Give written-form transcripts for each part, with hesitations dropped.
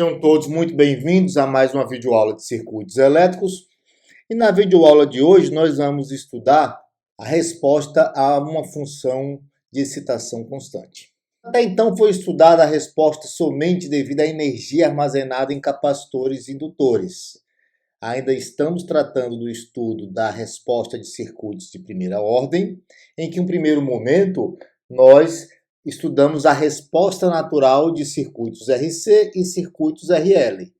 Sejam todos muito bem-vindos a mais uma videoaula de circuitos elétricos. E na videoaula de hoje nós vamos estudar a resposta a uma função de excitação constante. Até então foi estudada a resposta somente devido à energia armazenada em capacitores e indutores. Ainda estamos tratando do estudo da resposta de circuitos de primeira ordem, em que, em um primeiro momento, nós estudamos a resposta natural de circuitos RC e circuitos RL.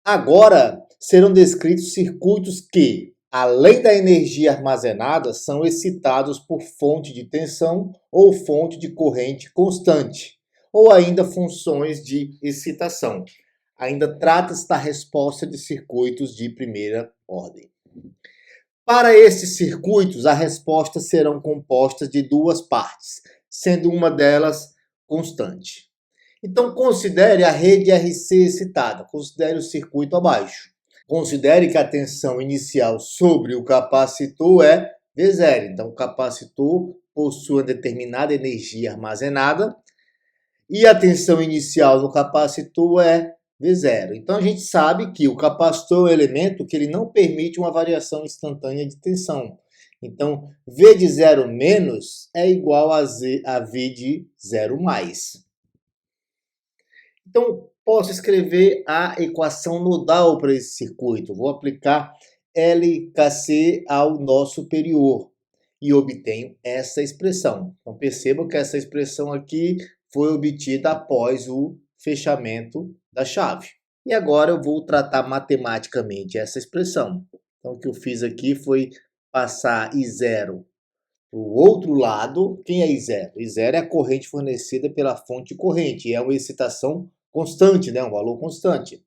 Agora, serão descritos circuitos que, além da energia armazenada, são excitados por fonte de tensão ou fonte de corrente constante, ou ainda funções de excitação. Ainda trata-se da resposta de circuitos de primeira ordem. Para estes circuitos, as respostas serão compostas de duas partes, sendo uma delas constante. Então, considere a rede RC excitada, considere o circuito abaixo. Considere que a tensão inicial sobre o capacitor é V0. Então, o capacitor possui uma determinada energia armazenada e a tensão inicial no capacitor é V0. Então, a gente sabe que o capacitor é um elemento que ele não permite uma variação instantânea de tensão. Então, V de 0 menos é igual a V de 0 mais. Então, posso escrever a equação nodal para esse circuito. Vou aplicar LKC ao nó superior e obtenho essa expressão. Então, percebam que essa expressão aqui foi obtida após o fechamento da chave. E agora eu vou tratar matematicamente essa expressão. Então, o que eu fiz aqui foi passar I0 para o outro lado. Quem é I0? I0 é a corrente fornecida pela fonte de corrente. É uma excitação constante, né? Um valor constante.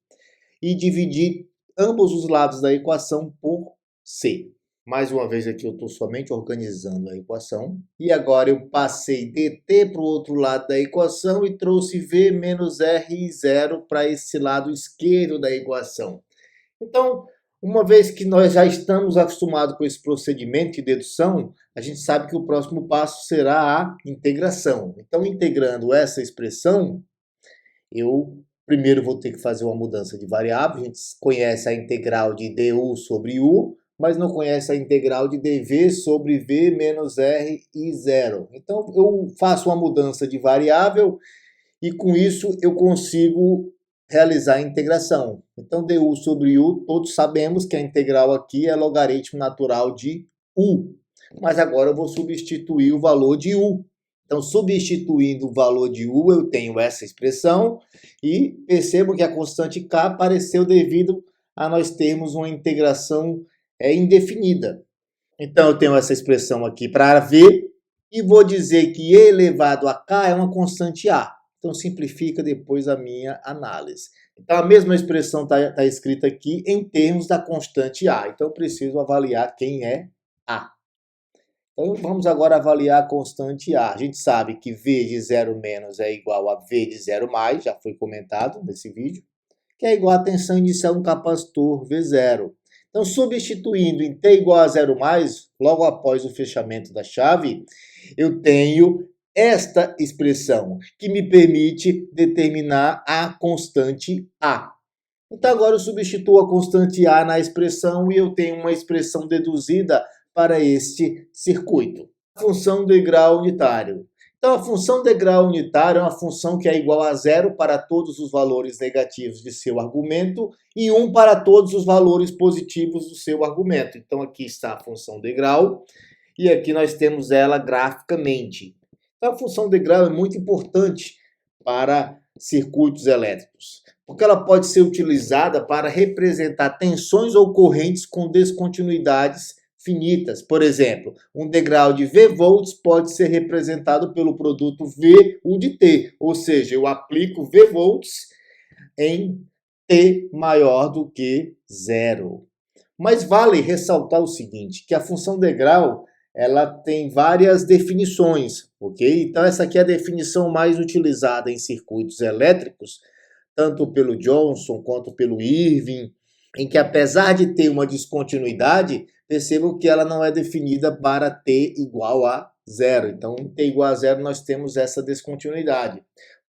E dividir ambos os lados da equação por C. Mais uma vez aqui eu estou somente organizando a equação. E agora eu passei dt para o outro lado da equação e trouxe V menos RI0 para esse lado esquerdo da equação. Então, uma vez que nós já estamos acostumados com esse procedimento de dedução, a gente sabe que o próximo passo será a integração. Então, integrando essa expressão, eu primeiro vou ter que fazer uma mudança de variável. A gente conhece a integral de du sobre u, mas não conhece a integral de dv sobre v menos r e 0. Então, eu faço uma mudança de variável e com isso eu consigo realizar a integração. Então, du sobre u, todos sabemos que a integral aqui é logaritmo natural de u. Mas agora eu vou substituir o valor de u. Então, substituindo o valor de u, eu tenho essa expressão e percebo que a constante k apareceu devido a nós termos uma integração indefinida. Então, eu tenho essa expressão aqui para v e vou dizer que e elevado a k é uma constante a. Então, simplifica depois a minha análise. Então, a mesma expressão está escrita aqui em termos da constante a. Então, eu preciso avaliar quem é a. Então, vamos agora avaliar a constante a. A gente sabe que V de 0 menos é igual a V de 0 mais, já foi comentado nesse vídeo, que é igual à tensão inicial no capacitor V0. Então, substituindo em T igual a 0 mais, logo após o fechamento da chave, eu tenho esta expressão, que me permite determinar a constante A. Então, agora eu substituo a constante A na expressão e eu tenho uma expressão deduzida para este circuito. Função de grau unitário. Então, a função de grau unitário é uma função que é igual a 0 para todos os valores negativos de seu argumento e 1 para todos os valores positivos do seu argumento. Então, aqui está a função de grau e aqui nós temos ela graficamente. Então, a função de grau é muito importante para circuitos elétricos, porque ela pode ser utilizada para representar tensões ou correntes com descontinuidades finitas. Por exemplo, um degrau de V volts pode ser representado pelo produto V U de T, ou seja, eu aplico V volts em T maior do que 0. Mas vale ressaltar o seguinte, que a função degrau ela tem várias definições, ok? Então essa aqui é a definição mais utilizada em circuitos elétricos, tanto pelo Johnson quanto pelo Irving, em que apesar de ter uma descontinuidade, percebam que ela não é definida para T igual a 0. Então, em T igual a 0 nós temos essa descontinuidade.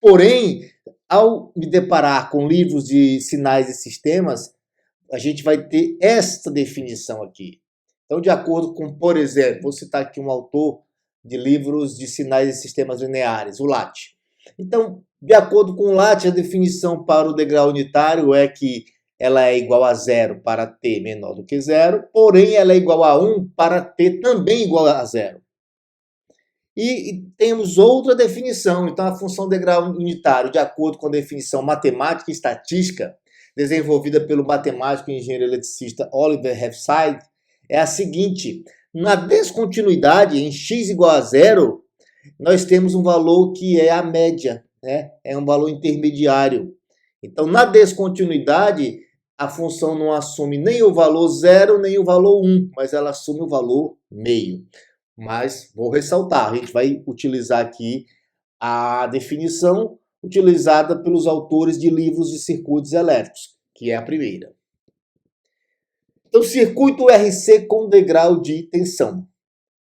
Porém, ao me deparar com livros de sinais e sistemas, a gente vai ter esta definição aqui. Então, de acordo com, por exemplo, vou citar aqui um autor de livros de sinais e sistemas lineares, o Latte. Então, de acordo com o Latte, a definição para o degrau unitário é que ela é igual a 0 para t menor do que 0, porém ela é igual a 1 para t também igual a 0. E temos outra definição. Então, a função degrau unitário, de acordo com a definição matemática e estatística, desenvolvida pelo matemático e engenheiro eletricista Oliver Heaviside, é a seguinte: na descontinuidade, em x igual a 0, nós temos um valor que é a média, né? É um valor intermediário. Então, na descontinuidade, a função não assume nem o valor 0, nem o valor 1, mas ela assume o valor meio. Mas vou ressaltar, a gente vai utilizar aqui a definição utilizada pelos autores de livros de circuitos elétricos, que é a primeira. Então, circuito RC com degrau de tensão.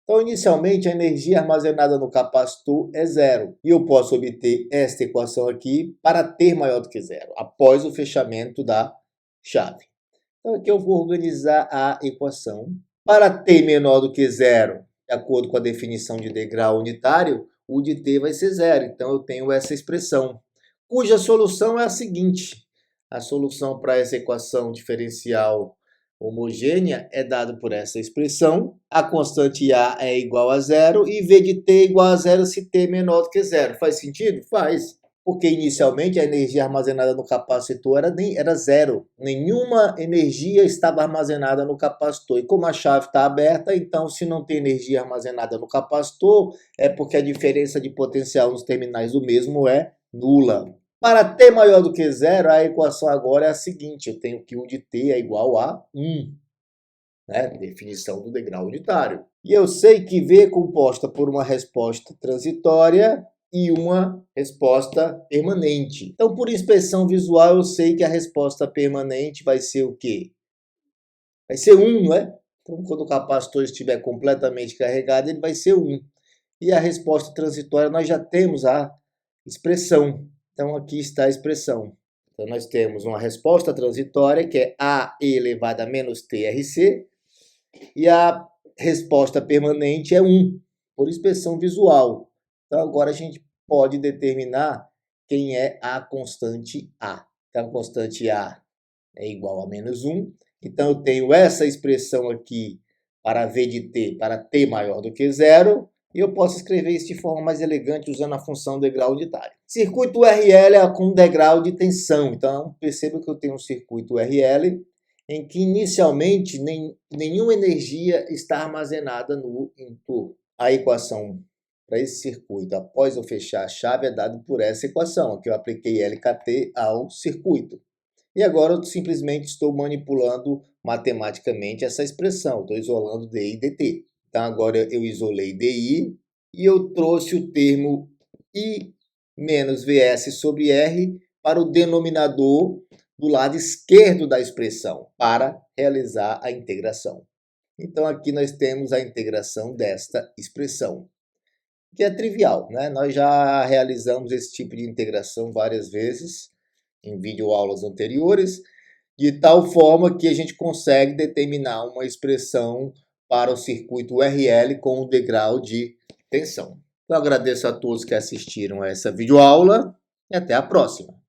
Então, inicialmente, a energia armazenada no capacitor é 0. E eu posso obter esta equação aqui para T maior do que 0, após o fechamento da chave. Então, aqui eu vou organizar a equação. Para T menor do que 0, de acordo com a definição de degrau unitário, o de T vai ser 0. Então, eu tenho essa expressão, cuja solução é a seguinte. A solução para essa equação diferencial homogênea é dado por essa expressão. A constante A é igual a 0 e V de T é igual a 0 se T é menor do que 0. Faz sentido? Faz. Porque inicialmente a energia armazenada no capacitor era 0. Nenhuma energia estava armazenada no capacitor. E como a chave está aberta, então se não tem energia armazenada no capacitor, é porque a diferença de potencial nos terminais do mesmo é nula. Para T maior do que 0, a equação agora é a seguinte: eu tenho que U de T é igual a 1. Né? Definição do degrau unitário. E eu sei que V é composta por uma resposta transitória e uma resposta permanente. Então, por inspeção visual, eu sei que a resposta permanente vai ser o quê? Vai ser 1, não é? Então, quando o capacitor estiver completamente carregado, ele vai ser 1. E a resposta transitória, nós já temos a expressão. Então, aqui está a expressão. Então, nós temos uma resposta transitória, que é A elevado a menos TRC, e a resposta permanente é 1, por inspeção visual. Então, agora a gente pode determinar quem é a constante A. Então, a constante A é igual a menos 1. Então, eu tenho essa expressão aqui para V de T, para T maior do que 0. E eu posso escrever isso de forma mais elegante usando a função degrau unitário. Circuito RL é com degrau de tensão. Então, perceba que eu tenho um circuito RL em que inicialmente nenhuma energia está armazenada no indutor. A equação para esse circuito, após eu fechar a chave, é dada por essa equação, que eu apliquei LKT ao circuito. E agora eu simplesmente estou manipulando matematicamente essa expressão, estou isolando DI e DT. Então, agora eu isolei DI e eu trouxe o termo I menos VS sobre R para o denominador do lado esquerdo da expressão, para realizar a integração. Então, aqui nós temos a integração desta expressão, que é trivial, né? Nós já realizamos esse tipo de integração várias vezes em videoaulas anteriores, de tal forma que a gente consegue determinar uma expressão para o circuito RL com o degrau de tensão. Eu agradeço a todos que assistiram a essa videoaula e até a próxima.